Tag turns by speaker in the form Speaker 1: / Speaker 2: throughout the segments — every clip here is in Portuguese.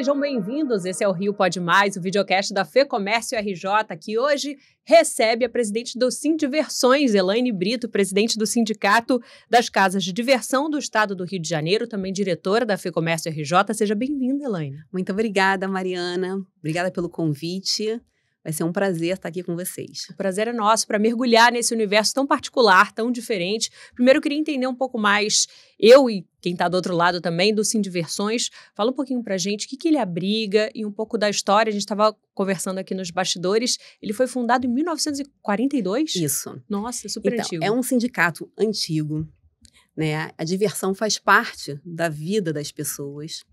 Speaker 1: sejam bem-vindos. Esse é o Rio Pode Mais, o videocast da FEComércio RJ, que hoje recebe a presidente do Sindiversões, Elaine Brito, presidente do Sindicato das Casas de Diversão do Estado do Rio de Janeiro, também diretora da FEComércio RJ. Seja bem-vinda, Elaine.
Speaker 2: Muito obrigada, Mariana. Obrigada pelo convite. Vai ser um prazer estar aqui com vocês.
Speaker 1: O prazer é nosso para mergulhar nesse universo tão particular, tão diferente. Primeiro, eu queria entender um pouco mais, eu e quem está do outro lado também, do Sindiversões. Fala um pouquinho para a gente o que ele abriga e um pouco da história. A gente estava conversando aqui nos bastidores. Ele foi fundado em 1942?
Speaker 2: Isso.
Speaker 1: Nossa, super antigo.
Speaker 2: É um sindicato antigo, né? A diversão faz parte da vida das pessoas.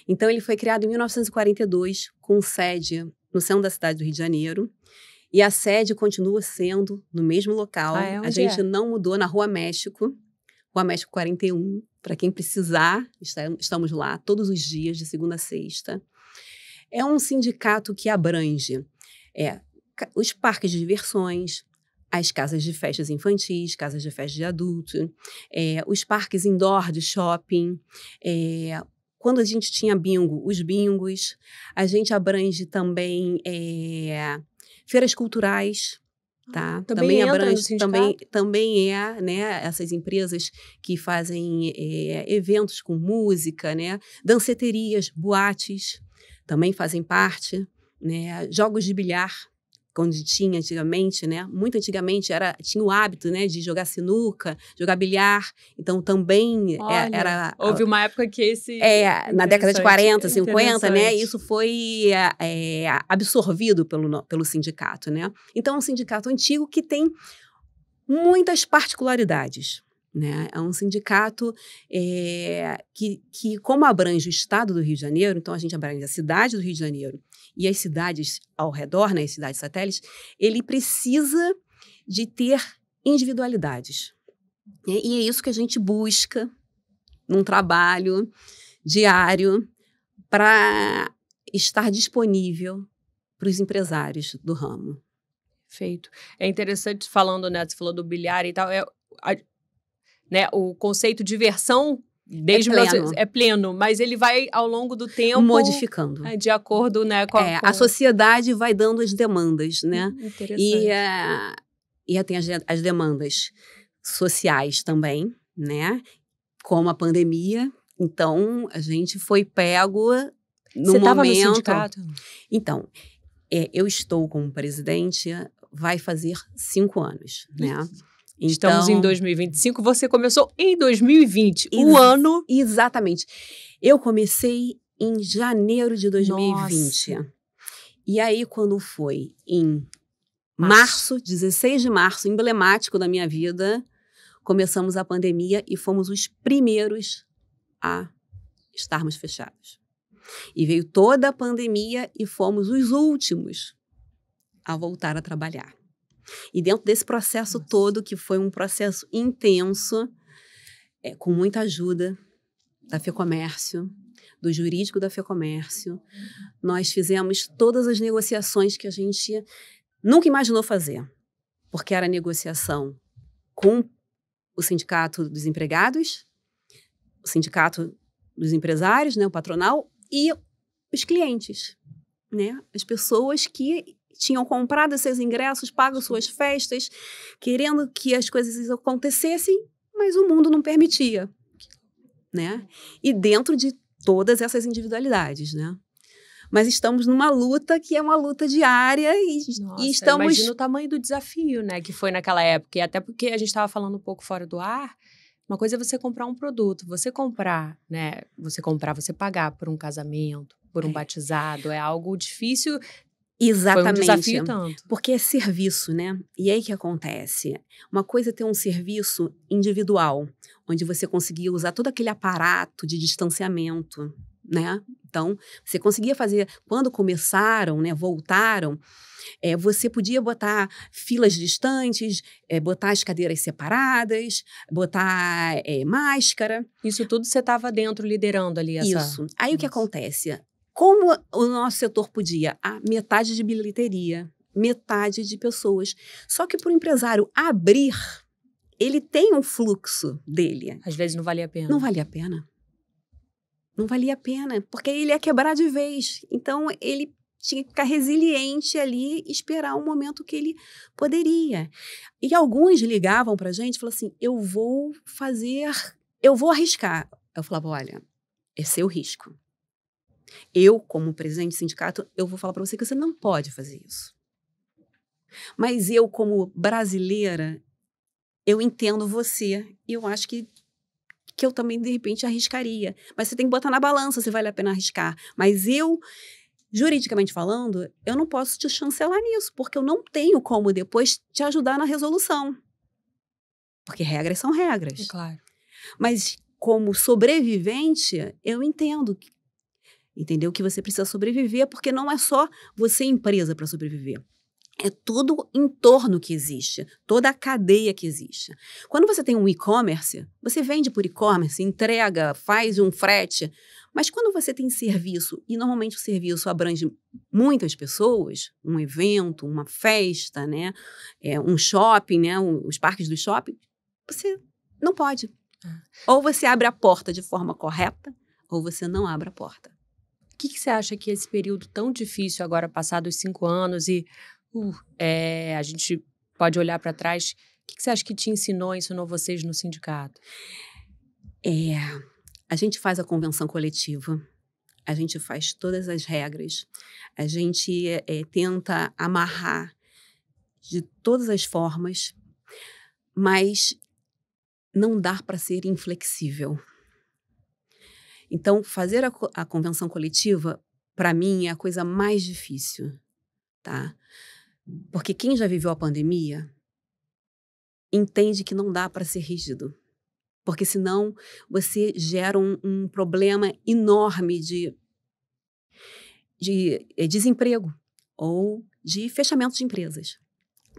Speaker 2: Então, ele foi criado em 1942, com sede no centro da cidade do Rio de Janeiro, e a sede continua sendo no mesmo local. A gente não mudou, na Rua México 41, para quem precisar, estamos lá todos os dias, de segunda a sexta. É um sindicato que abrange os parques de diversões, as casas de festas infantis, casas de festas de adulto, os parques indoor de shopping, quando a gente tinha bingo, os bingos. A gente abrange também feiras culturais, tá?
Speaker 1: Também
Speaker 2: abrange, também né, essas empresas que fazem eventos com música, né? Danceterias, boates, também fazem parte, né? Jogos de bilhar, onde tinha antigamente, né? Muito antigamente tinha o hábito, né, de jogar sinuca, jogar bilhar. Então, também era...
Speaker 1: Houve uma época que esse...
Speaker 2: na década de 40, 50, né? Isso foi absorvido pelo sindicato, né? Então, é um sindicato antigo que tem muitas particularidades, né? É um sindicato que, como abrange o estado do Rio de Janeiro, então a gente abrange a cidade do Rio de Janeiro e as cidades ao redor, né, as cidades satélites, ele precisa de ter individualidades. E é isso que a gente busca num trabalho diário para estar disponível para os empresários do ramo.
Speaker 1: Perfeito. É interessante, falando, né, você falou do bilhar e tal, né, o conceito de diversão é pleno, mas ele vai, ao longo do tempo...
Speaker 2: modificando.
Speaker 1: De acordo, né, com...
Speaker 2: A sociedade vai dando as demandas, né?
Speaker 1: Interessante.
Speaker 2: E tem as demandas sociais também, né? Como a pandemia. Então, a gente foi pego no momento... Você estava no
Speaker 1: sindicato?
Speaker 2: Então, eu estou como presidente, vai fazer 5 anos, né?
Speaker 1: Estamos em 2025, você começou em 2020, o ano...
Speaker 2: Exatamente. Eu comecei em janeiro de 2020.
Speaker 1: Nossa.
Speaker 2: E aí, quando foi em março, 16 de março, emblemático da minha vida, começamos a pandemia e fomos os primeiros a estarmos fechados. E veio toda a pandemia e fomos os últimos a voltar a trabalhar. E dentro desse processo todo, que foi um processo intenso, com muita ajuda da FEComércio, do jurídico da FEComércio, nós fizemos todas as negociações que a gente nunca imaginou fazer, porque era negociação com o Sindicato dos Empregados, o Sindicato dos Empresários, né, o patronal, e os clientes, né, as pessoas que tinham comprado seus ingressos, pago suas festas, querendo que as coisas acontecessem, mas o mundo não permitia, né? E dentro de todas essas individualidades, né? Mas estamos numa luta que é uma luta diária e estamos...
Speaker 1: Imagina o tamanho do desafio, né, que foi naquela época. E até porque a gente estava falando um pouco fora do ar, uma coisa é você comprar um produto, você pagar por um casamento, por um batizado, é algo difícil...
Speaker 2: Exatamente.
Speaker 1: Foi um desafio tanto.
Speaker 2: Porque é serviço, né? E aí que acontece? Uma coisa é ter um serviço individual, onde você conseguia usar todo aquele aparato de distanciamento, né? Então, você conseguia fazer... Quando começaram, né, voltaram, você podia botar filas distantes, botar as cadeiras separadas, botar máscara.
Speaker 1: Isso tudo você estava dentro, liderando ali essa...
Speaker 2: Isso. Aí o que acontece? Como o nosso setor podia? Metade de bilheteria, metade de pessoas. Só que para o empresário abrir, ele tem um fluxo dele.
Speaker 1: Às vezes não valia a pena.
Speaker 2: Não valia a pena. Não valia a pena, porque ele ia quebrar de vez. Então, ele tinha que ficar resiliente ali e esperar um momento que ele poderia. E alguns ligavam pra gente e falavam assim, eu vou arriscar. Eu falava, olha, é seu risco. Eu, como presidente do sindicato, eu vou falar para você que você não pode fazer isso. Mas eu, como brasileira, eu entendo você e eu acho que eu também, de repente, arriscaria. Mas você tem que botar na balança se vale a pena arriscar. Mas eu, juridicamente falando, eu não posso te chancelar nisso, porque eu não tenho como depois te ajudar na resolução. Porque regras são regras.
Speaker 1: É claro.
Speaker 2: Mas como sobrevivente, eu entendo entendeu? Que você precisa sobreviver, porque não é só você empresa para sobreviver. É todo o entorno que existe, toda a cadeia que existe. Quando você tem um e-commerce, você vende por e-commerce, entrega, faz um frete. Mas quando você tem serviço, e normalmente o serviço abrange muitas pessoas, um evento, uma festa, né? Um shopping, né? Os parques do shopping, você não pode. Ou você abre a porta de forma correta, ou você não abre a porta.
Speaker 1: O que você acha que esse período tão difícil agora, passados 5 anos, e a gente pode olhar para trás, o que você acha que te ensinou vocês no sindicato?
Speaker 2: A gente faz a convenção coletiva, a gente faz todas as regras, a gente tenta amarrar de todas as formas, mas não dá para ser inflexível. Então, fazer a convenção coletiva, para mim, é a coisa mais difícil, tá? Porque quem já viveu a pandemia entende que não dá para ser rígido. Porque senão você gera um problema enorme de desemprego ou de fechamento de empresas.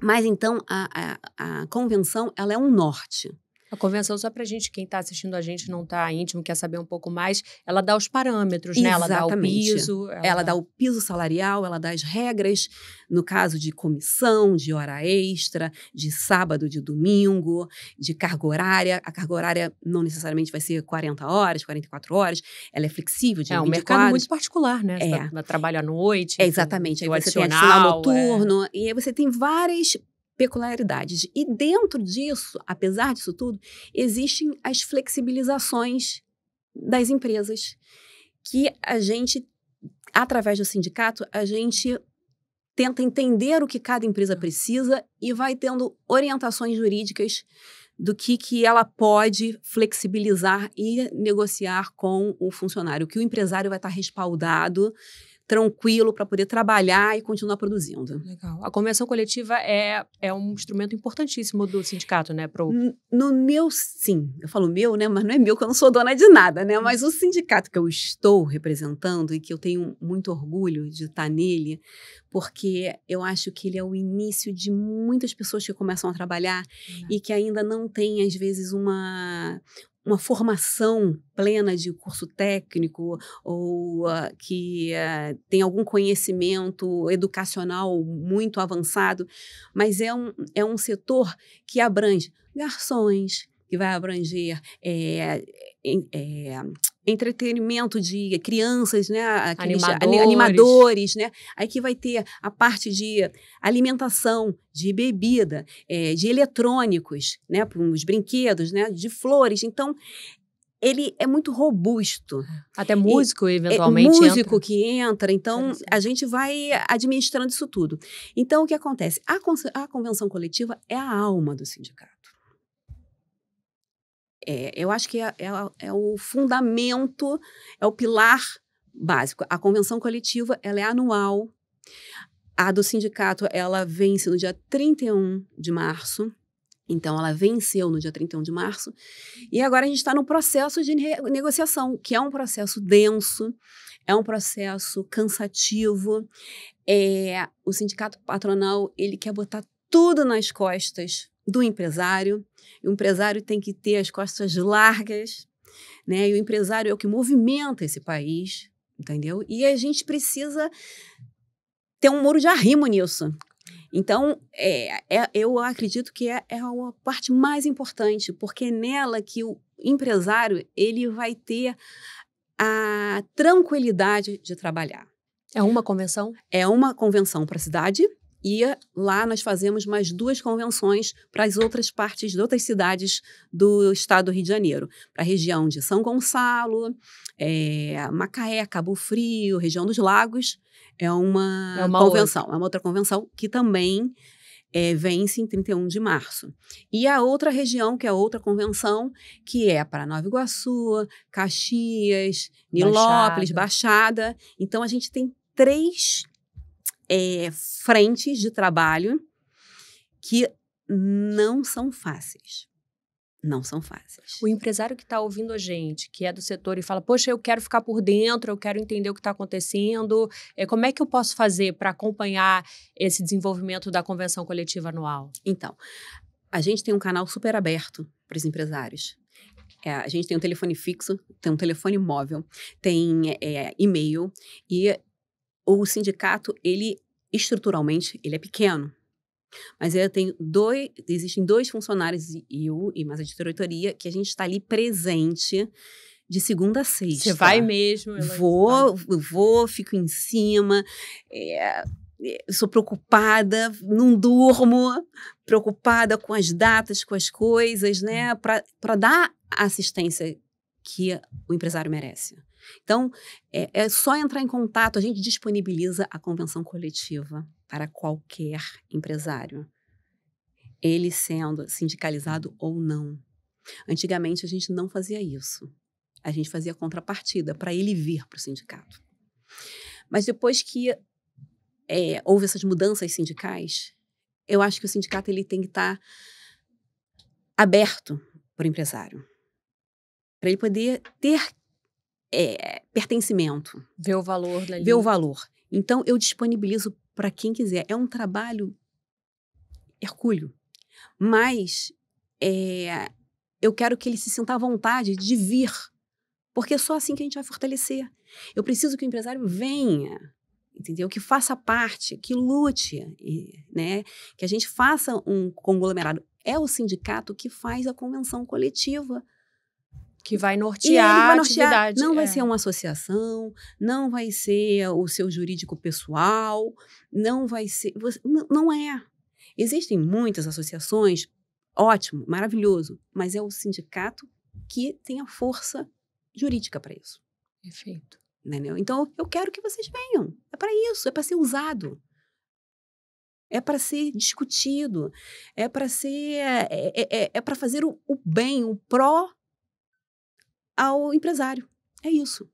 Speaker 2: Mas então a convenção ela é um norte.
Speaker 1: A convenção, só para quem está assistindo a gente não está íntimo, quer saber um pouco mais, ela dá os parâmetros, né? Ela dá o piso.
Speaker 2: Ela dá o piso salarial, ela dá as regras, no caso de comissão, de hora extra, de sábado, de domingo, de carga horária. A carga horária não necessariamente vai ser 40 horas, 44 horas, ela é flexível, de 24 horas.
Speaker 1: É um mercado muito particular, né? Você trabalha à noite.
Speaker 2: Exatamente. Aí você tem adicional noturno, e aí você tem várias peculiaridades. E dentro disso, apesar disso tudo, existem as flexibilizações das empresas que a gente, através do sindicato, a gente tenta entender o que cada empresa precisa e vai tendo orientações jurídicas do que ela pode flexibilizar e negociar com o funcionário, que o empresário vai estar respaldado, tranquilo para poder trabalhar e continuar produzindo.
Speaker 1: Legal. A convenção coletiva é um instrumento importantíssimo do sindicato, né?
Speaker 2: No meu, sim. Eu falo meu, né? Mas não é meu, que eu não sou dona de nada, né? Mas o sindicato que eu estou representando e que eu tenho muito orgulho de estar nele, porque eu acho que ele é o início de muitas pessoas que começam a trabalhar e que ainda não têm, às vezes, uma formação plena de curso técnico ou que tem algum conhecimento educacional muito avançado, mas é um setor que abrange garçons, que vai abranger entretenimento de crianças, né? Animadores, né? Aí que vai ter a parte de alimentação, de bebida, de eletrônicos, né? Os brinquedos, né? De flores. Então, ele é muito robusto.
Speaker 1: Até músico, eventualmente,
Speaker 2: músico que entra. Então, a gente vai administrando isso tudo. Então, o que acontece? A convenção coletiva é a alma do sindicato. Eu acho que é o fundamento, é o pilar básico. A convenção coletiva, ela é anual. A do sindicato, ela vence no dia 31 de março. Então, ela venceu no dia 31 de março. E agora a gente está no processo de negociação, que é um processo denso, é um processo cansativo. O sindicato patronal, ele quer botar tudo nas costas do empresário. E o empresário tem que ter as costas largas, né? E o empresário é o que movimenta esse país, entendeu? E a gente precisa ter um muro de arrimo nisso. Então, eu acredito que é a parte mais importante, porque é nela que o empresário ele vai ter a tranquilidade de trabalhar.
Speaker 1: É uma convenção?
Speaker 2: É uma convenção para a cidade e lá nós fazemos mais 2 convenções para as outras partes de outras cidades do estado do Rio de Janeiro. Para a região de São Gonçalo, Macaé, Cabo Frio, região dos Lagos. É uma convenção, é uma outra convenção que também vence em 31 de março. E a outra região, que é outra convenção, que é para Nova Iguaçu, Caxias, Nilópolis, Baixada. Então, a gente tem 3 frentes de trabalho que não são fáceis. Não são fáceis.
Speaker 1: O empresário que está ouvindo a gente, que é do setor e fala, poxa, eu quero ficar por dentro, eu quero entender o que está acontecendo, como é que eu posso fazer para acompanhar esse desenvolvimento da convenção coletiva anual?
Speaker 2: Então, a gente tem um canal super aberto para os empresários. A gente tem um telefone fixo, tem um telefone móvel, tem e-mail e o sindicato, estruturalmente, ele é pequeno. Mas existem 2 funcionários, eu e mais a diretoria, que a gente está ali presente de segunda a sexta.
Speaker 1: Você vai mesmo?
Speaker 2: Vou, fico em cima, sou preocupada, não durmo, preocupada com as datas, com as coisas, né? Para dar a assistência que o empresário merece. Então, é só entrar em contato, a gente disponibiliza a convenção coletiva para qualquer empresário, ele sendo sindicalizado ou não. Antigamente, a gente não fazia isso. A gente fazia contrapartida para ele vir para o sindicato. Mas depois que houve essas mudanças sindicais, eu acho que o sindicato ele tem que estar aberto para o empresário, para ele poder ter pertencimento.
Speaker 1: Ver o valor dali.
Speaker 2: Ver o valor. Então, eu disponibilizo para quem quiser. É um trabalho hercúleo. Mas eu quero que ele se sinta à vontade de vir. Porque é só assim que a gente vai fortalecer. Eu preciso que o empresário venha, entendeu? Que faça parte, que lute, né? Que a gente faça um conglomerado. É o sindicato que faz a convenção coletiva.
Speaker 1: Que vai nortear a atividade.
Speaker 2: Não vai ser uma associação, não vai ser o seu jurídico pessoal, não vai ser... Não é. Existem muitas associações, ótimo, maravilhoso, mas é o sindicato que tem a força jurídica para isso.
Speaker 1: Perfeito.
Speaker 2: Entendeu? Então, eu quero que vocês venham. É para isso, é para ser usado. É para ser discutido. É para ser... É para fazer o bem, o pró ao empresário. É isso.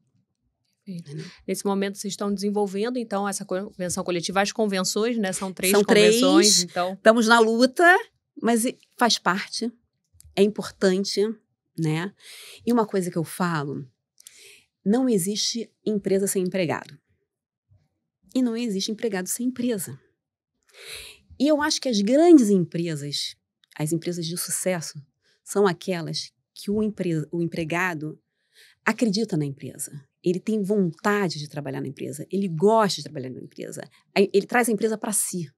Speaker 1: Nesse momento, vocês estão desenvolvendo, então, essa convenção coletiva, as convenções, né? São 3 convenções, então.
Speaker 2: Estamos na luta, mas faz parte, é importante, né? E uma coisa que eu falo, não existe empresa sem empregado. E não existe empregado sem empresa. E eu acho que as grandes empresas, as empresas de sucesso, são aquelas que o empregado acredita na empresa. Ele tem vontade de trabalhar na empresa. Ele gosta de trabalhar na empresa. Ele traz a empresa para si.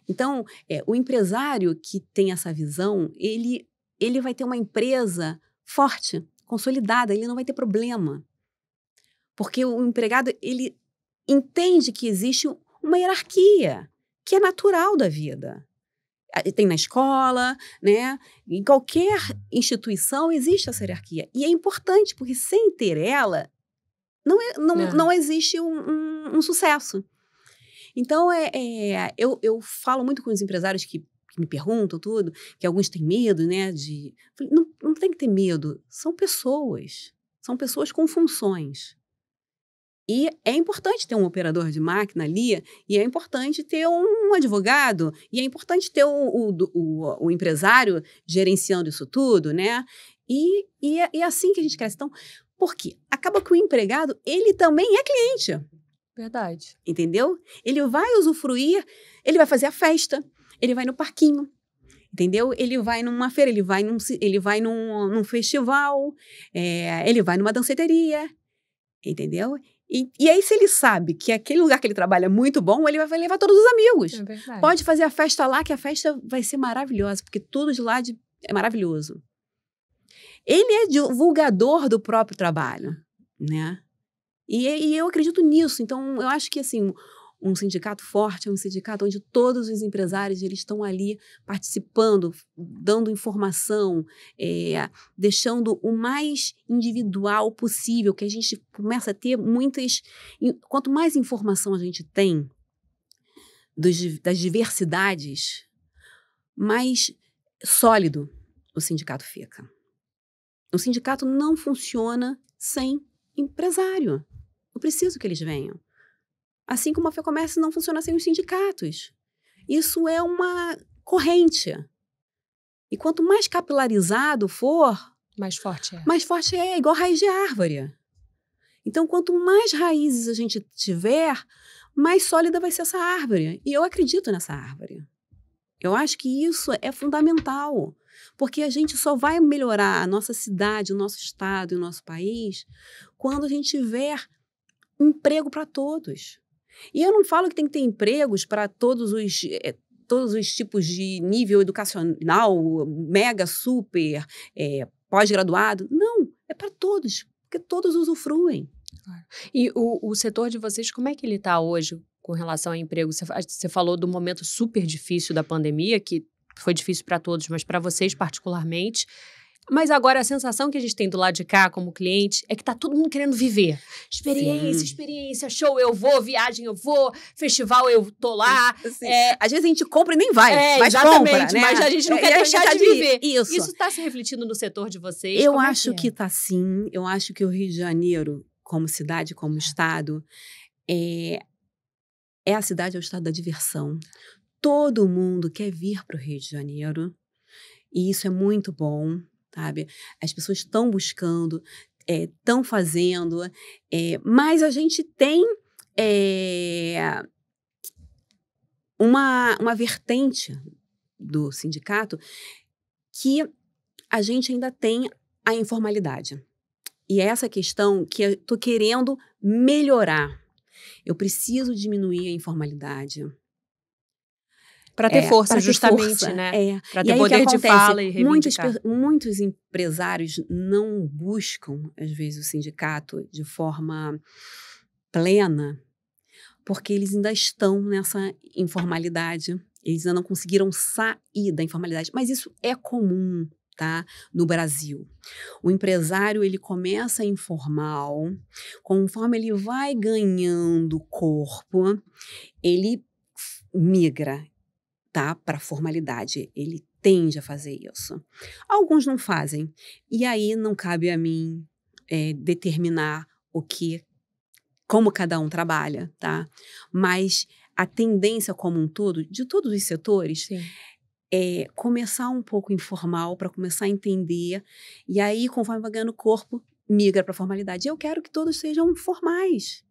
Speaker 2: Então, o empresário que tem essa visão, ele vai ter uma empresa forte, consolidada. Ele não vai ter problema. Porque o empregado, ele entende que existe uma hierarquia que é natural da vida. Tem na escola, né? Em qualquer instituição existe essa hierarquia. E é importante, porque sem ter ela, não existe um sucesso. Então, eu falo muito com os empresários que me perguntam tudo, que alguns têm medo, né? Não tem que ter medo. São pessoas com funções. E é importante ter um operador de máquina ali, e é importante ter um advogado, e é importante ter o empresário gerenciando isso tudo, né? E é assim que a gente cresce. Então, por quê? Acaba que o empregado, ele também é cliente.
Speaker 1: Verdade.
Speaker 2: Entendeu? Ele vai usufruir, ele vai fazer a festa, ele vai no parquinho, entendeu? Ele vai numa feira, ele vai num festival, ele vai numa danceteria, entendeu? E aí, se ele sabe que aquele lugar que ele trabalha é muito bom, ele vai levar todos os amigos.
Speaker 1: É verdade.
Speaker 2: Pode fazer a festa lá, que a festa vai ser maravilhosa, porque tudo de lá é maravilhoso. Ele é divulgador do próprio trabalho. né? E eu acredito nisso. Então, eu acho que, assim, um sindicato forte é um sindicato onde todos os empresários eles estão ali participando, dando informação, deixando o mais individual possível, que a gente começa a ter muitas... Quanto mais informação a gente tem das diversidades, mais sólido o sindicato fica. O sindicato não funciona sem empresário. Eu preciso que eles venham. Assim como a FEComércio não funciona sem os sindicatos. Isso é uma corrente. E quanto mais capilarizado for...
Speaker 1: Mais forte é.
Speaker 2: Mais forte é, igual raiz de árvore. Então, quanto mais raízes a gente tiver, mais sólida vai ser essa árvore. E eu acredito nessa árvore. Eu acho que isso é fundamental. Porque a gente só vai melhorar a nossa cidade, o nosso estado e o nosso país quando a gente tiver emprego para todos. E eu não falo que tem que ter empregos para todos os tipos de nível educacional, mega, super, pós-graduado. Não, é para todos, porque todos usufruem.
Speaker 1: Claro. E o setor de vocês, como é que ele está hoje com relação a emprego? Você falou do momento super difícil da pandemia, que foi difícil para todos, mas para vocês particularmente. Mas agora a sensação que a gente tem do lado de cá, como cliente, é que tá todo mundo querendo viver. Experiência, show, eu vou, viagem, eu vou, festival, eu tô lá.
Speaker 2: Às vezes a gente compra e nem vai, mas
Speaker 1: exatamente,
Speaker 2: compra, né?
Speaker 1: Mas a gente não quer deixar de viver.
Speaker 2: Isso
Speaker 1: está se refletindo no setor de vocês?
Speaker 2: Eu acho que tá sim. Eu acho que o Rio de Janeiro, como cidade, como estado, é a cidade, é o estado da diversão. Todo mundo quer vir para o Rio de Janeiro e isso é muito bom, sabe? As pessoas estão buscando, estão fazendo, mas a gente tem uma vertente do sindicato que a gente ainda tem a informalidade. E é essa questão que eu estou querendo melhorar. Eu preciso diminuir a informalidade.
Speaker 1: Para ter força, justamente, né? Para ter poder de fala e reivindicar.
Speaker 2: Muitos empresários não buscam, às vezes, o sindicato de forma plena, porque eles ainda estão nessa informalidade. Eles ainda não conseguiram sair da informalidade. Mas isso é comum, tá? No Brasil. O empresário, ele começa informal, conforme ele vai ganhando corpo, ele migra, tá, para a formalidade. Ele tende a fazer isso. Alguns não fazem. E aí não cabe a mim determinar como cada um trabalha, tá? Mas a tendência como um todo, de todos os setores,
Speaker 1: sim,
Speaker 2: é começar um pouco informal para começar a entender. E aí, conforme vai ganhando corpo, migra para a formalidade. Eu quero que todos sejam formais,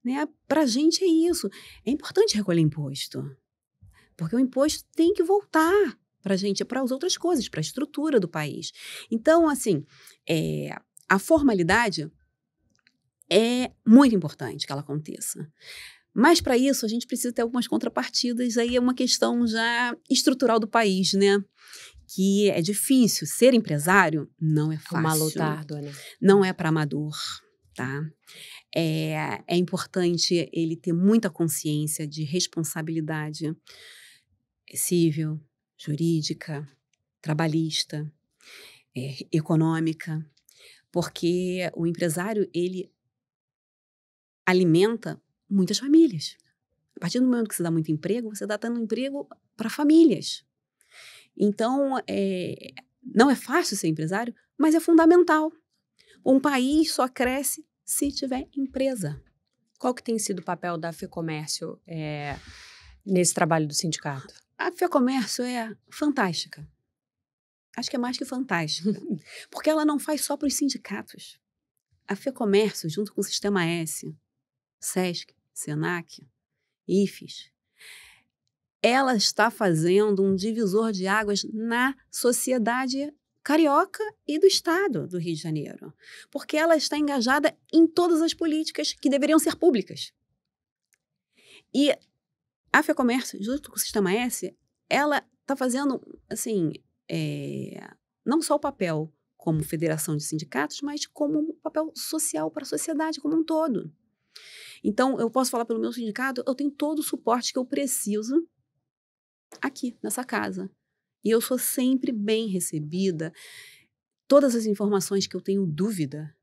Speaker 2: né? Para a gente é isso. É importante recolher imposto. Porque o imposto tem que voltar para a gente, para as outras coisas, para a estrutura do país. Então, assim, a formalidade é muito importante que ela aconteça. Mas, para isso, a gente precisa ter algumas contrapartidas. Aí é uma questão já estrutural do país, né? Que é difícil. Ser empresário não é fácil.
Speaker 1: Uma luta árdua, né?
Speaker 2: Não é para amador, tá? É importante ele ter muita consciência de responsabilidade civil, jurídica, trabalhista, econômica, porque o empresário, ele alimenta muitas famílias. A partir do momento que você dá muito emprego, você está dando emprego para famílias. Então, não é fácil ser empresário, mas é fundamental. Um país só cresce se tiver empresa.
Speaker 1: Qual que tem sido o papel da FEComércio nesse trabalho do sindicato?
Speaker 2: A FEComércio é fantástica. Acho que é mais que fantástica. Porque ela não faz só para os sindicatos. A FEComércio, junto com o Sistema S, SESC, SENAC, IFES, ela está fazendo um divisor de águas na sociedade carioca e do estado do Rio de Janeiro. Porque ela está engajada em todas as políticas que deveriam ser públicas. E a FEComércio, junto com o Sistema S, ela está fazendo, assim, não só o papel como federação de sindicatos, mas como um papel social para a sociedade como um todo. Então, eu posso falar pelo meu sindicato, eu tenho todo o suporte que eu preciso aqui, nessa casa. E eu sou sempre bem recebida. Todas as informações que eu tenho dúvida,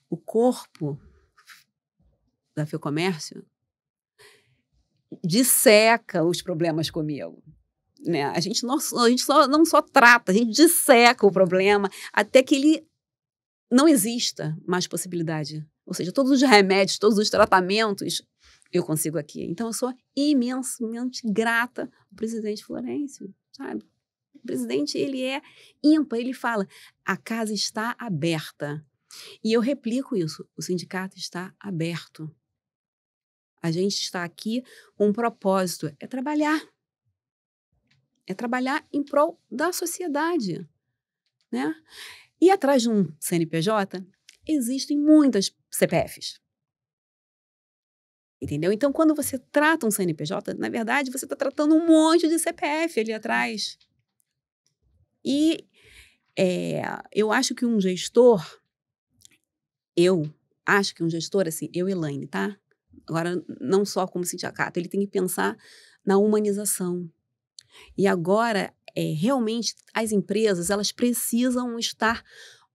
Speaker 2: o corpo da FEComércio disseca os problemas comigo. Né? A gente não só trata, a gente disseca o problema até que ele não exista mais possibilidade. Ou seja, todos os remédios, todos os tratamentos eu consigo aqui. Então, eu sou imensamente grata ao presidente Florencio, sabe? O presidente, ele é ímpar, ele fala, a casa está aberta. E eu replico isso, o sindicato está aberto. A gente está aqui com um propósito, é trabalhar. É trabalhar em prol da sociedade, né? E atrás de um CNPJ, existem muitas CPFs. Entendeu? Então, quando você trata um CNPJ, na verdade, você está tratando um monte de CPF ali atrás. E eu acho que um gestor, assim, Elaine, tá? Agora, não só como sindicato, ele tem que pensar na humanização. E agora, realmente, as empresas, elas precisam estar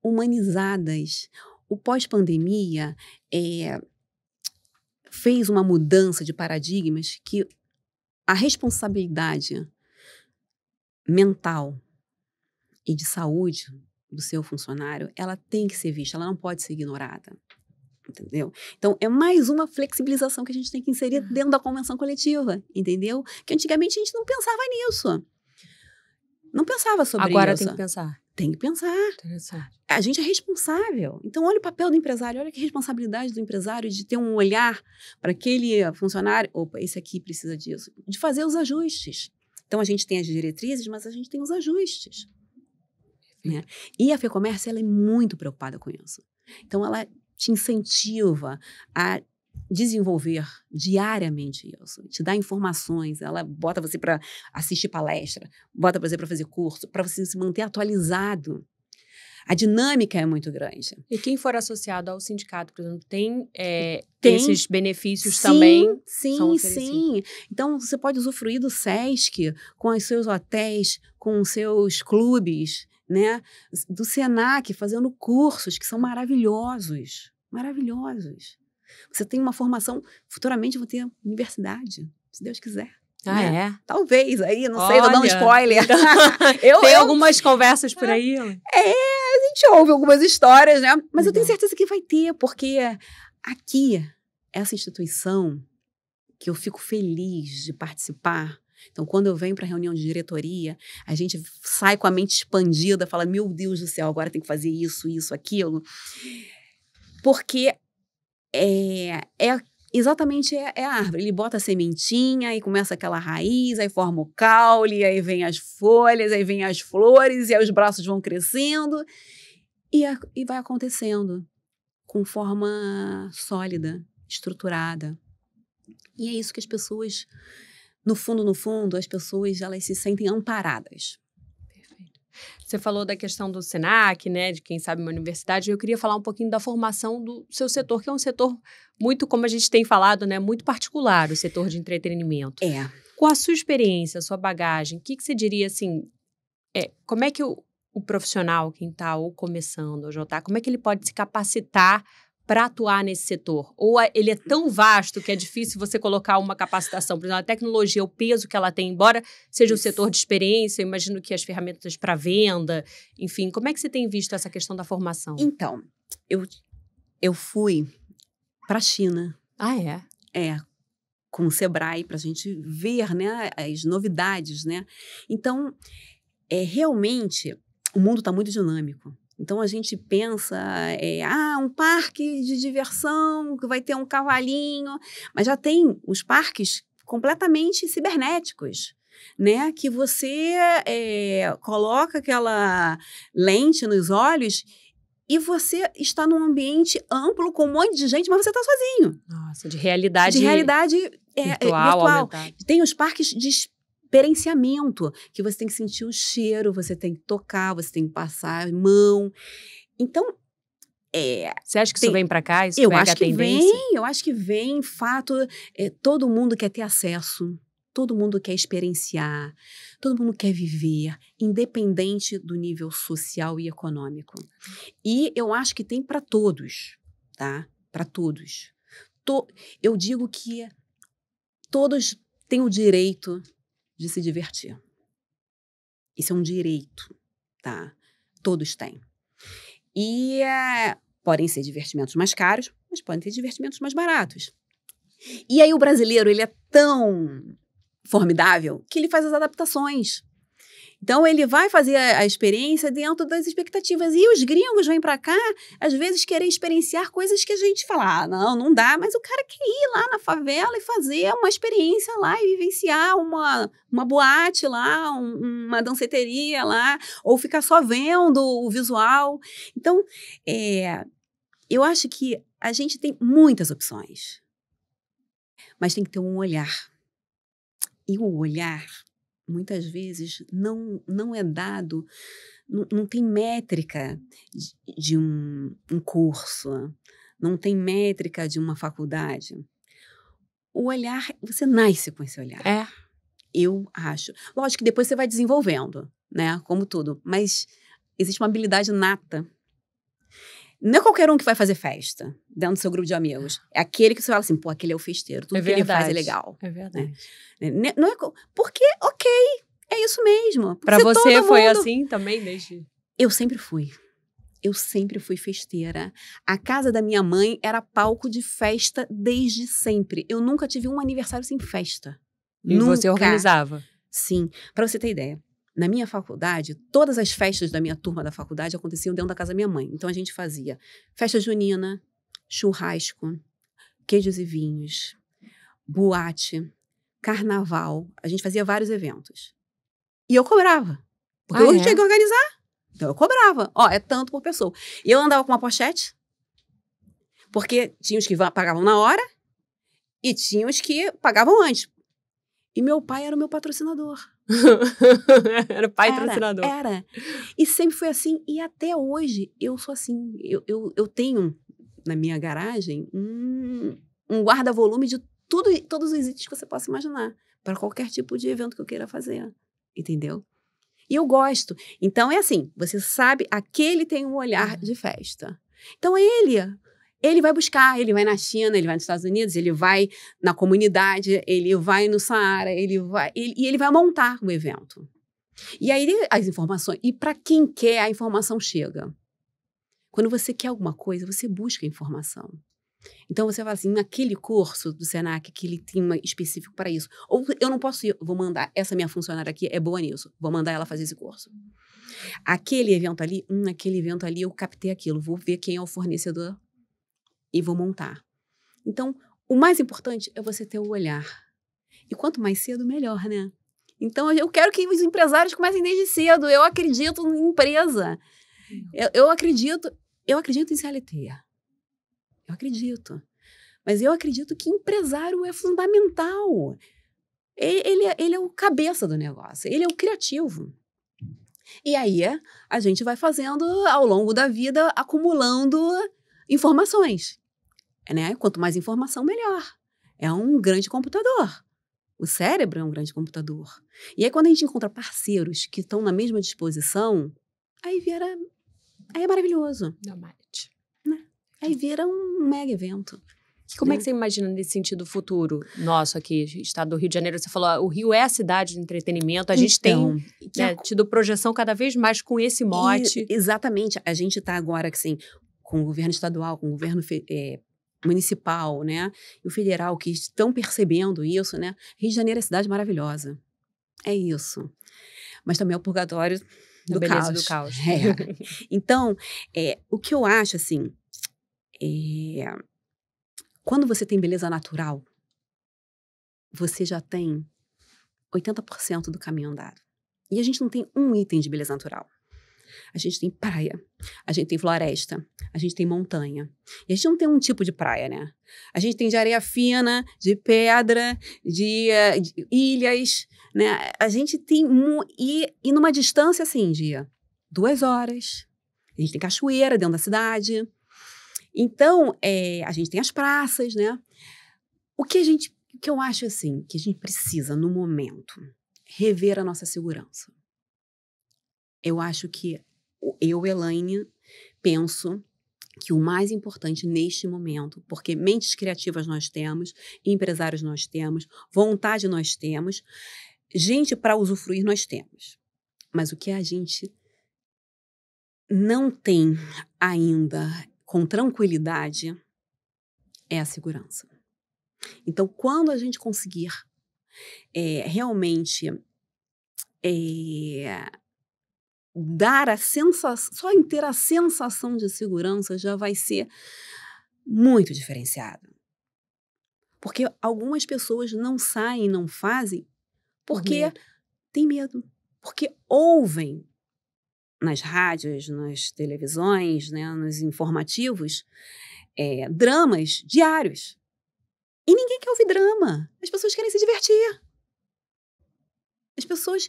Speaker 2: humanizadas. O pós-pandemia fez uma mudança de paradigmas que a responsabilidade mental e de saúde do seu funcionário, ela tem que ser vista, ela não pode ser ignorada. Entendeu? Então, é mais uma flexibilização que a gente tem que inserir dentro da convenção coletiva, entendeu? Que antigamente a gente não pensava nisso. Não pensava sobre isso.
Speaker 1: Agora tem que pensar.
Speaker 2: Tem que pensar.
Speaker 1: Interessante.
Speaker 2: A gente é responsável. Então, olha o papel do empresário, olha que responsabilidade do empresário de ter um olhar para aquele funcionário. Opa, esse aqui precisa disso. De fazer os ajustes. Então, a gente tem as diretrizes, mas a gente tem os ajustes. Né? E a FEComércio, ela é muito preocupada com isso. Então, ela te incentiva a desenvolver diariamente isso, te dá informações, ela bota você para assistir palestra, bota você para fazer curso, para você se manter atualizado. A dinâmica é muito grande.
Speaker 1: E quem for associado ao sindicato, por exemplo, tem
Speaker 2: esses
Speaker 1: benefícios também?
Speaker 2: Sim. Então, você pode usufruir do SESC com os seus hotéis, com os seus clubes, né? Do SENAC, fazendo cursos que são maravilhosos. Maravilhosos. Você tem uma formação, futuramente eu vou ter universidade, se Deus quiser.
Speaker 1: Ah,
Speaker 2: né?
Speaker 1: é?
Speaker 2: Talvez, aí, não sei, vou dar um spoiler.
Speaker 1: Tem algumas conversas por aí?
Speaker 2: A gente ouve algumas histórias, né? Mas eu tenho certeza que vai ter, porque aqui, essa instituição, que eu fico feliz de participar. Então, quando eu venho para a reunião de diretoria, a gente sai com a mente expandida, fala, meu Deus do céu, agora tem que fazer isso, aquilo. Porque exatamente a árvore. Ele bota a sementinha, aí começa aquela raiz, aí forma o caule, aí vem as folhas, aí vem as flores, e aí os braços vão crescendo. E vai acontecendo com forma sólida, estruturada. E é isso que as pessoas... No fundo, as pessoas, elas se sentem amparadas.
Speaker 1: Perfeito. Você falou da questão do SENAC, né, de quem sabe uma universidade. Eu queria falar um pouquinho da formação do seu setor, que é um setor muito, como a gente tem falado, né, muito particular, o setor de entretenimento. Com a sua experiência, a sua bagagem, o que você diria, assim, como é que o profissional, quem está ou começando, ou já está, como é que ele pode se capacitar para atuar nesse setor? Ou ele é tão vasto que é difícil você colocar uma capacitação? Por exemplo, a tecnologia, o peso que ela tem, embora seja um setor de experiência, eu imagino que as ferramentas para venda, enfim, como é que você tem visto essa questão da formação?
Speaker 2: Então, eu fui para a China.
Speaker 1: Ah, é?
Speaker 2: Com o Sebrae, para a gente ver, né, as novidades, né? Então, realmente, o mundo está muito dinâmico. Então, a gente pensa, um parque de diversão, que vai ter um cavalinho, mas já tem os parques completamente cibernéticos, né? Que você coloca aquela lente nos olhos e você está num ambiente amplo com um monte de gente, mas você está sozinho.
Speaker 1: Nossa, de realidade
Speaker 2: virtual.
Speaker 1: Aumentada.
Speaker 2: Tem os parques de experienciamento, que você tem que sentir o cheiro, você tem que tocar, você tem que passar a mão. Então,
Speaker 1: Você acha que isso vem para cá? Isso
Speaker 2: eu
Speaker 1: pega
Speaker 2: acho
Speaker 1: a
Speaker 2: que
Speaker 1: tendência?
Speaker 2: vem, eu acho que vem, fato, todo mundo quer ter acesso, todo mundo quer experienciar, todo mundo quer viver, independente do nível social e econômico. E eu acho que tem para todos, tá? Para todos. Eu digo que todos têm o direito de se divertir. Isso é um direito, tá? Todos têm. E podem ser divertimentos mais caros, mas podem ter divertimentos mais baratos. E aí o brasileiro, ele é tão formidável que ele faz as adaptações. Então, ele vai fazer a experiência dentro das expectativas. E os gringos vêm para cá, às vezes, querer experienciar coisas que a gente fala, não dá. Mas o cara quer ir lá na favela e fazer uma experiência lá e vivenciar uma boate lá, uma danceteria lá, ou ficar só vendo o visual. Então, eu acho que a gente tem muitas opções, mas tem que ter um olhar. E o olhar, muitas vezes, não é dado, não tem métrica de um curso, não tem métrica de uma faculdade. O olhar, você nasce com esse olhar. Eu acho. Lógico que depois você vai desenvolvendo, né? Como tudo. Mas existe uma habilidade nata. Não é qualquer um que vai fazer festa dentro do seu grupo de amigos. É aquele que você fala assim, pô, aquele é o festeiro. Tudo que ele faz é legal.
Speaker 1: É verdade.
Speaker 2: Né? Não é, porque, ok, é isso mesmo.
Speaker 1: Pra você foi assim também, desde... Eu sempre fui festeira. A casa da minha mãe era palco de festa desde sempre. Eu nunca tive um aniversário sem festa. E
Speaker 2: nunca.
Speaker 1: Você organizava?
Speaker 2: Sim. Pra você ter ideia, na minha faculdade, todas as festas da minha turma da faculdade aconteciam dentro da casa da minha mãe. Então, a gente fazia festa junina, churrasco, queijos e vinhos, boate, carnaval. A gente fazia vários eventos. E eu cobrava. Porque eu tinha que organizar. Então, eu cobrava. É tanto por pessoa. E eu andava com uma pochete, porque tinha os que pagavam na hora e tinha os que pagavam antes. E meu pai era o meu patrocinador.
Speaker 1: Era patrocinador.
Speaker 2: Era. E sempre foi assim. E até hoje, eu sou assim. Eu tenho, na minha garagem, um guarda-volume de todos os itens que você possa imaginar. Para qualquer tipo de evento que eu queira fazer. Entendeu? E eu gosto. Então, é assim, você sabe, aquele tem um olhar de festa. Então, ele vai buscar, ele vai na China, ele vai nos Estados Unidos, ele vai na comunidade, ele vai no Saara, ele vai montar o evento. E aí, as informações, e para quem quer, a informação chega. Quando você quer alguma coisa, você busca informação. Então, você fala assim, naquele curso do Senac, que ele tem uma específico para isso. Ou eu não posso ir, vou mandar, essa minha funcionária aqui é boa nisso, vou mandar ela fazer esse curso. Aquele evento ali, eu captei aquilo, vou ver quem é o fornecedor e vou montar. Então, o mais importante é você ter o olhar. E quanto mais cedo, melhor, né? Então, eu quero que os empresários comecem desde cedo. Eu acredito em empresa. Eu acredito em CLT. Eu acredito. Mas eu acredito que empresário é fundamental. Ele é o cabeça do negócio. Ele é o criativo. E aí, a gente vai fazendo, ao longo da vida, acumulando informações. Né? Quanto mais informação, melhor. É um grande computador. O cérebro é um grande computador. E aí, quando a gente encontra parceiros que estão na mesma disposição, aí é maravilhoso. Né? Aí vira um mega evento.
Speaker 1: Como é que você imagina nesse sentido futuro nosso aqui, estado do Rio de Janeiro? Você falou, o Rio é a cidade de entretenimento, a gente tem tido projeção cada vez mais com esse mote.
Speaker 2: Exatamente. A gente está agora, assim, com o governo estadual, com o governo municipal, né? E o federal, que estão percebendo isso, né? Rio de Janeiro é cidade maravilhosa. É isso. Mas também é o purgatório do caos. Então, o que eu acho, assim, quando você tem beleza natural, você já tem 80% do caminho andado. E a gente não tem um item de beleza natural. A gente tem praia, a gente tem floresta, a gente tem montanha. E a gente não tem um tipo de praia, né? A gente tem de areia fina, de pedra, de ilhas, né? A gente tem... E numa distância, assim, de 2 horas. A gente tem cachoeira dentro da cidade. Então, a gente tem as praças, né? O que eu acho, assim, que a gente precisa, no momento, rever a nossa segurança. Eu acho que eu, Elaine, penso que o mais importante neste momento, porque mentes criativas nós temos, empresários nós temos, vontade nós temos, gente para usufruir nós temos. Mas o que a gente não tem ainda com tranquilidade é a segurança. Então, quando a gente conseguir realmente dar a sensação, só em ter a sensação de segurança já vai ser muito diferenciado. Porque algumas pessoas não saem, não fazem, porque tem medo. Porque ouvem nas rádios, nas televisões, né, nos informativos, dramas diários. E ninguém quer ouvir drama. As pessoas querem se divertir. As pessoas...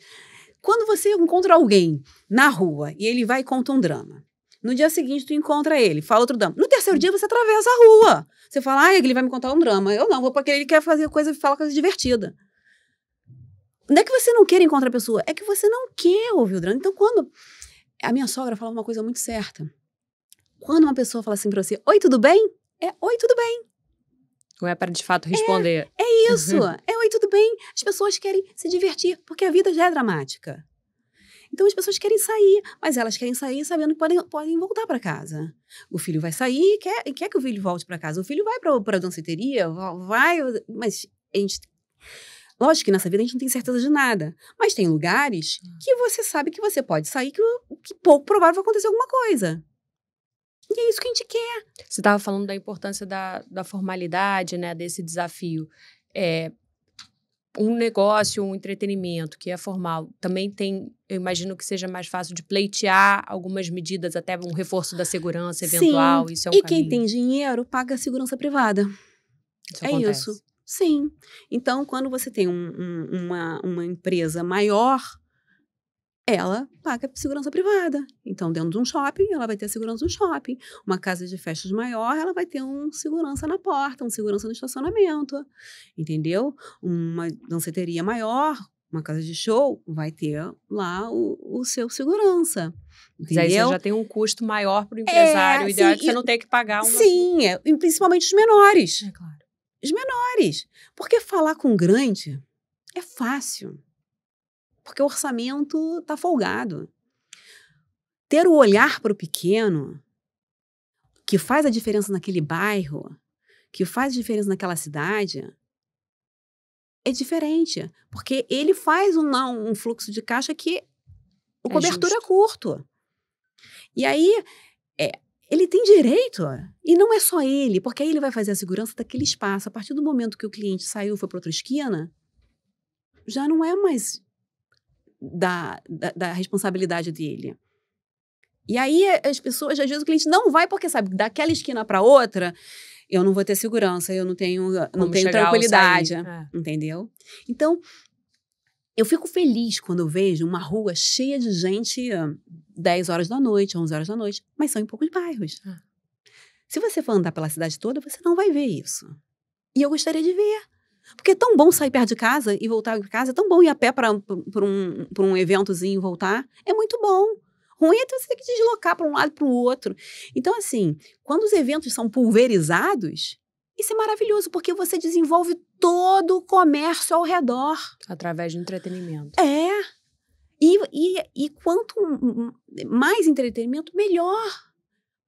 Speaker 2: Quando você encontra alguém na rua e ele vai e conta um drama, no dia seguinte tu encontra ele, fala outro drama. No terceiro dia você atravessa a rua. Você fala, ele vai me contar um drama. Eu não, vou porque ele quer fazer coisa e fala coisa divertida. Não é que você não queira encontrar a pessoa, é que você não quer ouvir o drama. Então, quando... A minha sogra falava uma coisa muito certa. Quando uma pessoa fala assim pra você, oi, tudo bem? Oi, tudo bem.
Speaker 1: Não é para, de fato, responder.
Speaker 2: É isso. Oi, tudo bem? As pessoas querem se divertir, porque a vida já é dramática. Então, as pessoas querem sair, mas elas querem sair sabendo que podem voltar para casa. O filho vai sair e quer que o filho volte para casa. O filho vai para a danceteria, mas a gente... Lógico que nessa vida a gente não tem certeza de nada, mas tem lugares que você sabe que você pode sair que pouco provável vai acontecer alguma coisa. E é isso que a gente quer.
Speaker 1: Você estava falando da importância da formalidade, né, desse desafio. Um negócio, um entretenimento que é formal, também tem, eu imagino que seja mais fácil de pleitear algumas medidas, até um reforço da segurança eventual.
Speaker 2: Sim.
Speaker 1: Isso é um
Speaker 2: e
Speaker 1: caminho.
Speaker 2: Quem tem dinheiro paga a segurança privada.
Speaker 1: Isso acontece.
Speaker 2: Isso. Sim. Então, quando você tem uma empresa maior, ela paga segurança privada. Então, dentro de um shopping, ela vai ter a segurança do shopping. Uma casa de festas maior, ela vai ter um segurança na porta, um segurança no estacionamento. Entendeu? Uma danceteria maior, uma casa de show, vai ter lá o seu segurança. Entendeu?
Speaker 1: Mas aí você já tem um custo maior para o empresário. O ideal é que você não tenha que pagar uma...
Speaker 2: Sim, e principalmente os menores.
Speaker 1: É claro.
Speaker 2: Os menores. Porque falar com grande é fácil. Porque o orçamento está folgado. Ter o olhar para o pequeno, que faz a diferença naquele bairro, que faz a diferença naquela cidade, é diferente. Porque ele faz um fluxo de caixa que o cobertura é curto. E aí, ele tem direito. E não é só ele, porque aí ele vai fazer a segurança daquele espaço. A partir do momento que o cliente saiu e foi para outra esquina, já não é mais... Da responsabilidade dele. E aí as pessoas, às vezes o cliente não vai porque sabe, daquela esquina para outra, eu não vou ter segurança, eu não tenho tranquilidade, entendeu? Então, eu fico feliz quando eu vejo uma rua cheia de gente 10 horas da noite, 11 horas da noite, mas são em poucos bairros. Se você for andar pela cidade toda, você não vai ver isso. E eu gostaria de ver. Porque é tão bom sair perto de casa e voltar para casa, é tão bom ir a pé para um eventozinho e voltar. É muito bom. Ruim é você ter que deslocar para um lado e para o outro. Então, assim, quando os eventos são pulverizados, isso é maravilhoso, porque você desenvolve todo o comércio ao redor.
Speaker 1: Através de entretenimento.
Speaker 2: E quanto mais entretenimento, melhor.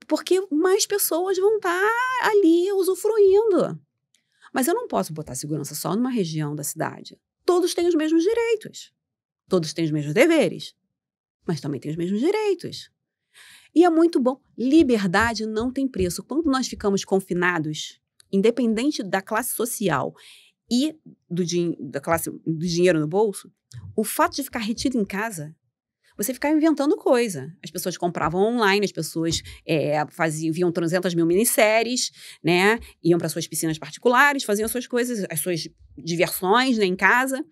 Speaker 2: Porque mais pessoas vão estar ali usufruindo. Mas eu não posso botar segurança só numa região da cidade. Todos têm os mesmos direitos. Todos têm os mesmos deveres. Mas também têm os mesmos direitos. E é muito bom. Liberdade não tem preço. Quando nós ficamos confinados, independente da classe social e do dinheiro no bolso, o fato de ficar retido em casa, você ficava inventando coisa. As pessoas compravam online, as pessoas viam 300 mil minisséries, né? Iam para suas piscinas particulares, faziam as suas coisas, as suas diversões, né, em casa.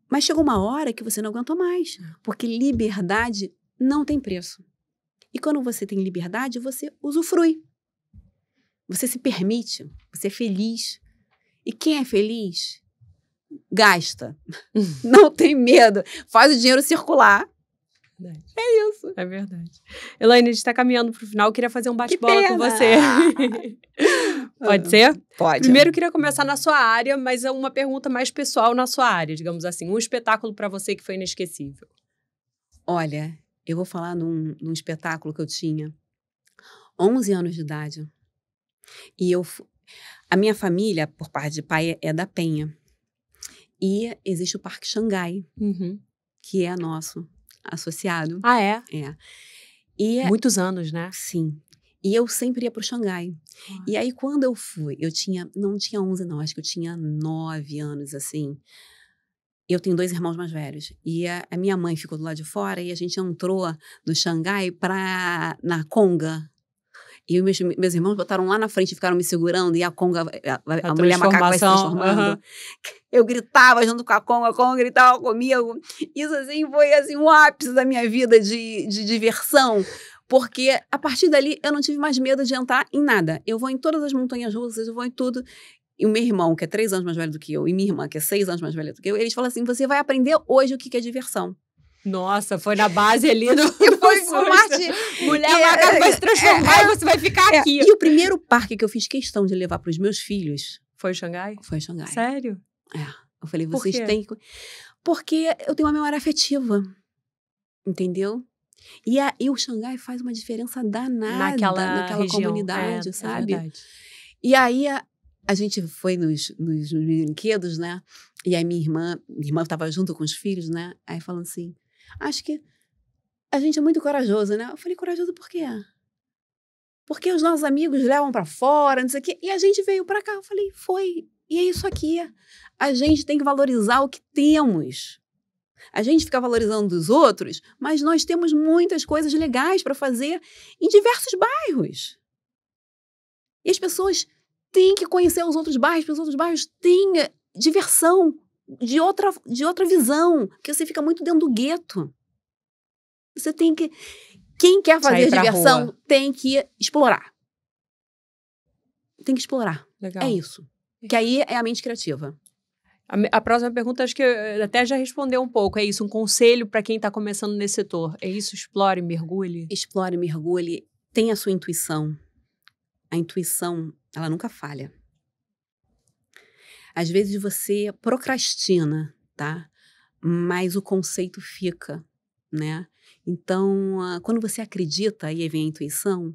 Speaker 2: Mas chegou uma hora que você não aguentou mais, porque liberdade não tem preço. E quando você tem liberdade, você usufrui. Você se permite, você é feliz. E quem é feliz, gasta. Não tem medo. Faz o dinheiro circular. É isso.
Speaker 1: É verdade. Elaine, a gente está caminhando para o final. Eu queria fazer um bate-bola com você. Pode ser?
Speaker 2: Pode.
Speaker 1: Primeiro, eu queria começar na sua área, mas é uma pergunta mais pessoal na sua área, digamos assim. Um espetáculo para você que foi inesquecível.
Speaker 2: Olha, eu vou falar num espetáculo que eu tinha 11 anos de idade. E a minha família, por parte de pai, é da Penha. E existe o Parque Xangai, que é nosso associado.
Speaker 1: Ah, é?
Speaker 2: É. E
Speaker 1: muitos anos, né?
Speaker 2: Sim. E eu sempre ia pro Xangai. E aí, quando eu fui, não tinha 11, não, acho que eu tinha 9 anos, assim. Eu tenho 2 irmãos mais velhos. E a minha mãe ficou do lado de fora e a gente entrou no Xangai na conga. E meus irmãos botaram lá na frente e ficaram me segurando. E a conga, a mulher macaca vai se transformando. Eu gritava junto com a conga gritava comigo. Isso, assim, foi assim, um ápice da minha vida de diversão. Porque, a partir dali, eu não tive mais medo de entrar em nada. Eu vou em todas as montanhas russas, eu vou em tudo. E o meu irmão, que é 3 anos mais velho do que eu, e minha irmã, que é 6 anos mais velha do que eu, eles falam assim, você vai aprender hoje o que é diversão.
Speaker 1: Nossa, foi na base ali do...
Speaker 2: E foi com Marte.
Speaker 1: Mulher macaca vai se transformar e você vai ficar aqui.
Speaker 2: E o primeiro parque que eu fiz questão de levar para os meus filhos...
Speaker 1: Foi o Xangai?
Speaker 2: Foi o Xangai.
Speaker 1: Sério?
Speaker 2: Eu falei, vocês têm que... Porque eu tenho uma memória afetiva. Entendeu? E o Xangai faz uma diferença danada naquela comunidade, sabe?
Speaker 1: É verdade.
Speaker 2: E aí a gente foi nos brinquedos, né? E aí minha irmã estava junto com os filhos, né? Aí falando assim, acho que a gente é muito corajoso, né? Eu falei, corajoso por quê? Porque os nossos amigos levam pra fora, não sei o quê. E a gente veio pra cá. Eu falei, foi. E é isso aqui. A gente tem que valorizar o que temos. A gente fica valorizando dos outros, mas nós temos muitas coisas legais para fazer em diversos bairros. E as pessoas têm que conhecer os outros bairros, porque os outros bairros têm diversão de outra visão, que você fica muito dentro do gueto. Você tem que... Quem quer fazer diversão tem que explorar. Tem que explorar.
Speaker 1: Legal.
Speaker 2: É isso. Que aí é a mente criativa.
Speaker 1: A próxima pergunta, acho que até já respondeu um pouco. É isso, um conselho para quem está começando nesse setor. É isso, explore, mergulhe.
Speaker 2: Explore, mergulhe. Tenha a sua intuição. A intuição, ela nunca falha. Às vezes você procrastina, tá? Mas o conceito fica, né? Então, quando você acredita e aí vem a intuição,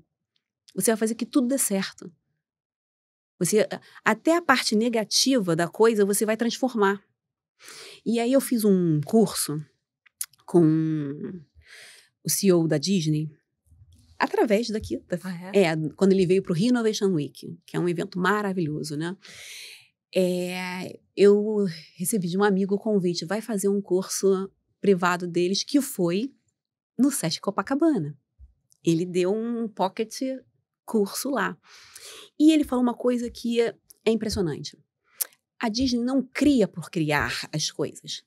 Speaker 2: você vai fazer que tudo dê certo. Até a parte negativa da coisa, você vai transformar. E aí eu fiz um curso com o CEO da Disney, através daqui. Quando ele veio para o Rio Innovation Week, que é um evento maravilhoso, né? Eu recebi de um amigo o convite, vai fazer um curso privado deles, que foi no Sesc Copacabana. Ele deu um pocket curso lá. E ele falou uma coisa que é impressionante. A Disney não cria por criar as coisas.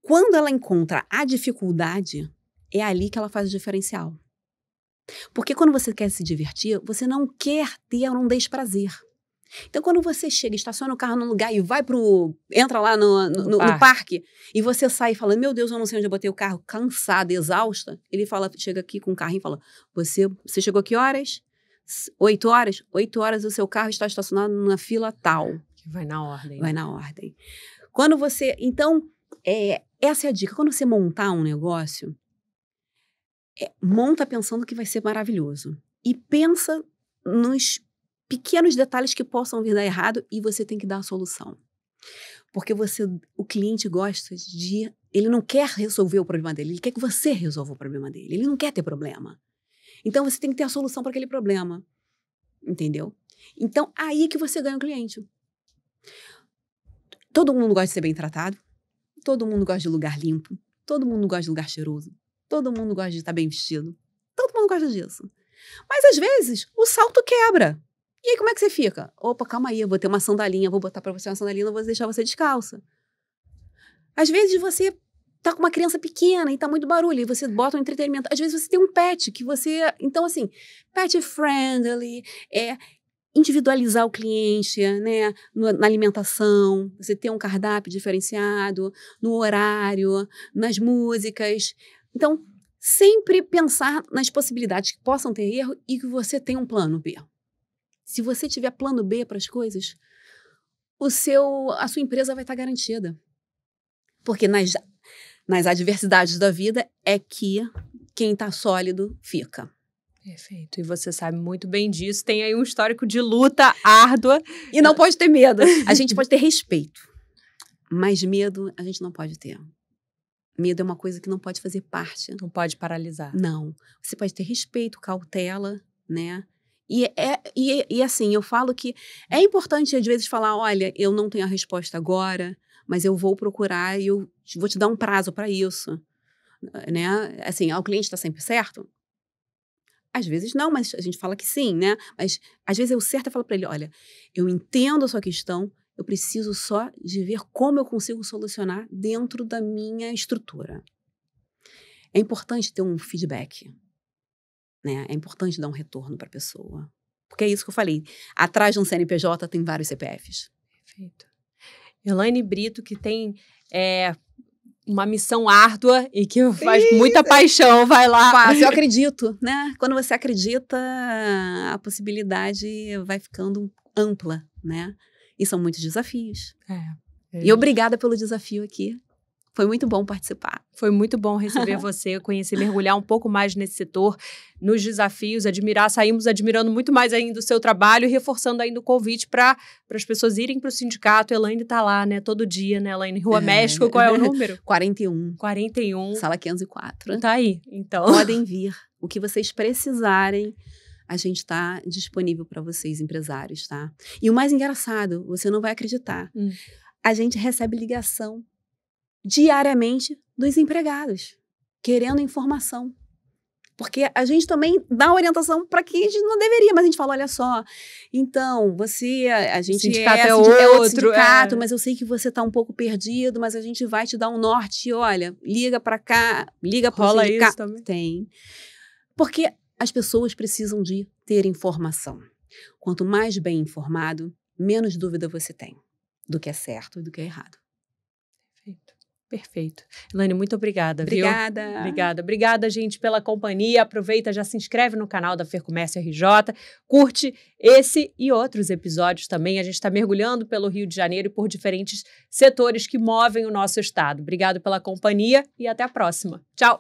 Speaker 2: Quando ela encontra a dificuldade, é ali que ela faz o diferencial. Porque quando você quer se divertir, você não quer ter um desprazer. Então, quando você chega, estaciona o carro num lugar e entra lá no parque, e você sai e fala, meu Deus, eu não sei onde eu botei o carro, cansada, exausta, ele chega aqui com o carrinho e fala, você chegou a que horas? 8 horas? 8 horas o seu carro está estacionado na fila tal.
Speaker 1: Que vai na ordem.
Speaker 2: Vai na ordem. Quando você... Então, essa é a dica. Quando você montar um negócio, monta pensando que vai ser maravilhoso. E pensa nos pequenos detalhes que possam vir dar errado e você tem que dar a solução. Porque o cliente gosta de... Ele não quer resolver o problema dele, ele quer que você resolva o problema dele. Ele não quer ter problema. Então, você tem que ter a solução para aquele problema. Entendeu? Então, aí que você ganha o cliente. Todo mundo gosta de ser bem tratado. Todo mundo gosta de lugar limpo. Todo mundo gosta de lugar cheiroso. Todo mundo gosta de estar bem vestido. Todo mundo gosta disso. Mas, às vezes, o salto quebra. E aí, como é que você fica? Opa, calma aí, eu vou ter uma sandalinha, vou botar pra você uma sandalinha, não vou deixar você descalça. Às vezes, você tá com uma criança pequena e tá muito barulho, e você bota um entretenimento. Às vezes, você tem um pet que você... Então, assim, pet friendly, individualizar o cliente, né, na alimentação, você ter um cardápio diferenciado, no horário, nas músicas. Então, sempre pensar nas possibilidades que possam ter erro e que você tenha um plano B. Se você tiver plano B para as coisas, a sua empresa vai estar garantida. Porque nas adversidades da vida é que quem está sólido fica.
Speaker 1: Perfeito. E você sabe muito bem disso. Tem aí um histórico de luta árdua.
Speaker 2: E não pode ter medo. A gente pode ter respeito. Mas medo a gente não pode ter. Medo é uma coisa que não pode fazer parte.
Speaker 1: Não pode paralisar.
Speaker 2: Não. Você pode ter respeito, cautela, né? E assim, eu falo que é importante, às vezes, falar, olha, eu não tenho a resposta agora, mas eu vou procurar e eu vou te dar um prazo para isso. Né? Assim, o cliente está sempre certo? Às vezes não, mas a gente fala que sim, né? Mas às vezes o certo é falar para ele, olha, eu entendo a sua questão, eu preciso só de ver como eu consigo solucionar dentro da minha estrutura. É importante ter um feedback, né? É importante dar um retorno para a pessoa. Porque é isso que eu falei. Atrás de um CNPJ tem vários CPFs.
Speaker 1: Perfeito. Elaine Brito, que tem uma missão árdua e que faz muita paixão, vai lá.
Speaker 2: Eu acredito, né? Quando você acredita, a possibilidade vai ficando ampla, né? E são muitos desafios. E obrigada pelo desafio aqui. Foi muito bom participar.
Speaker 1: Foi muito bom receber você, conhecer, mergulhar um pouco mais nesse setor, nos desafios, saímos admirando muito mais ainda o seu trabalho e reforçando ainda o convite para as pessoas irem para o sindicato. Elaine está lá, né, todo dia, né, Elaine? Rua México, qual é o número?
Speaker 2: 41.
Speaker 1: 41.
Speaker 2: Sala 504.
Speaker 1: Tá aí, então.
Speaker 2: Podem vir. O que vocês precisarem, a gente está disponível para vocês, empresários, tá? E o mais engraçado, você não vai acreditar, a gente recebe ligação diariamente dos empregados, querendo informação. Porque a gente também dá orientação para quem a gente não deveria, mas a gente fala, olha só, então, a gente
Speaker 1: sindicato
Speaker 2: é
Speaker 1: outro
Speaker 2: sindicato, mas eu sei que você está um pouco perdido, mas a gente vai te dar um norte, olha, liga para cá, liga para o sindicato.
Speaker 1: Isso também?
Speaker 2: Tem. Porque as pessoas precisam de ter informação. Quanto mais bem informado, menos dúvida você tem do que é certo e do que é errado.
Speaker 1: Perfeito. Elaine, muito obrigada,
Speaker 2: Obrigada.
Speaker 1: Viu? Obrigada. Obrigada, gente, pela companhia. Aproveita, já se inscreve no canal da Fercomércio RJ, curte esse e outros episódios também. A gente está mergulhando pelo Rio de Janeiro e por diferentes setores que movem o nosso estado. Obrigado pela companhia e até a próxima. Tchau!